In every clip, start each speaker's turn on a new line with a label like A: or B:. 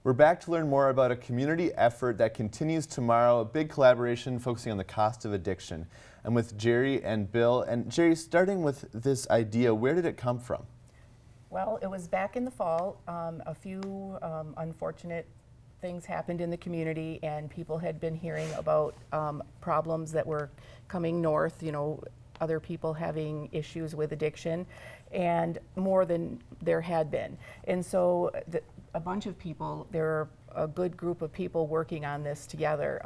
A: We're back to learn more about a community effort that continues tomorrow, a big collaboration focusing on the cost of addiction. I'm with Gery and Bill. And Gery, starting with this idea, where did it come from?
B: Well, it was back in the fall. A few unfortunate things happened in the community, and people had been hearing about problems that were coming north, you know, other people having issues with addiction, and more than there had been. And so a bunch of people, there are a good group of people working on this together,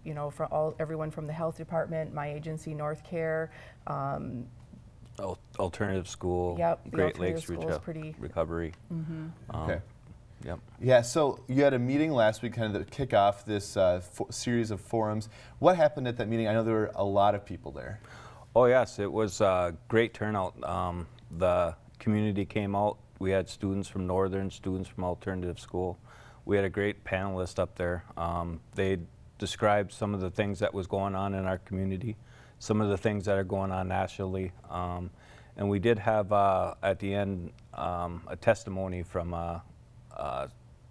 B: you know, everyone from the health department, my agency, North Care,
C: Alternative School,
B: yep,
C: Great Lakes
B: pretty
C: Recovery.
A: Okay.
C: Yep.
A: Yeah, so you had a meeting last week kind of to kick off this series of forums. What happened at that meeting? I know there were a lot of people there.
C: Oh yes, it was a great turnout. The community came out. We had students from Northern, students from Alternative School. We had a great panelist up there. They described some of the things that was going on in our community, some of the things that are going on nationally. And we did have, at the end, a testimony from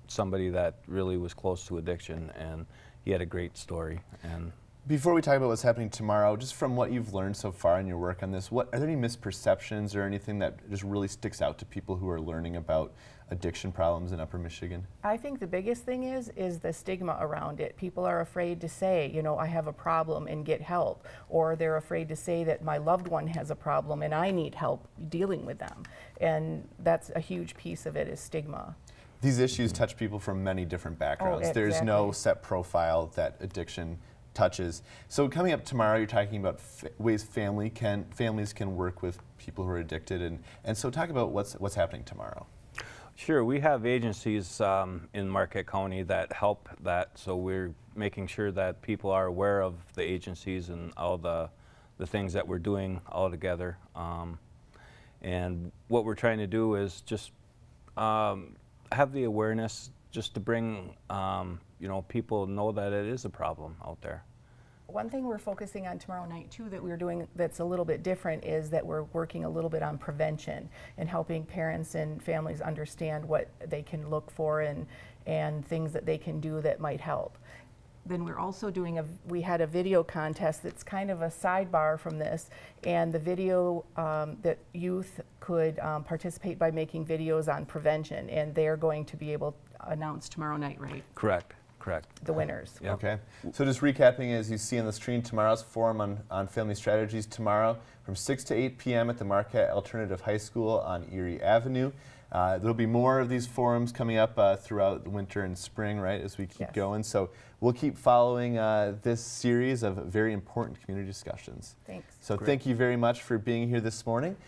C: somebody that really was close to addiction, and he had a great story. And
A: before we talk about what's happening tomorrow, just from what you've learned so far in your work on this, are there any misperceptions or anything that just really sticks out to people who are learning about addiction problems in Upper Michigan?
B: I think the biggest thing is the stigma around it. People are afraid to say, you know, I have a problem and get help, or they're afraid to say that my loved one has a problem and I need help dealing with them. And that's a huge piece of it, is stigma.
A: These issues touch people from many different backgrounds.
B: Exactly.
A: There's no set profile that addiction touches. So coming up tomorrow, you're talking about ways families can work with people who are addicted, and so talk about what's happening tomorrow.
C: sure, we have agencies in Marquette County that help that, so we're making sure that people are aware of the agencies and all the things that we're doing all together. And what we're trying to do is just have the awareness, just to bring you know, people know that it is a problem out there.
B: One thing we're focusing on tomorrow night too that we're doing that's a little bit different is that we're working a little bit on prevention and helping parents and families understand what they can look for and things that they can do that might help. Then we're also doing we had a video contest that's kind of a sidebar from this, and the video that youth could participate by making videos on prevention, and they're going to be able to announce tomorrow night, right?
C: Correct.
B: The winners.
C: Yep.
A: Okay. So just recapping, as you see on the screen, tomorrow's forum on family strategies tomorrow from 6 to 8 p.m. at the Marquette Alternative High School on Erie Avenue. There'll be more of these forums coming up throughout the winter and spring, right, as we keep going. So we'll keep following this series of very important community discussions.
B: Thanks.
A: So thank you very much for being here this morning.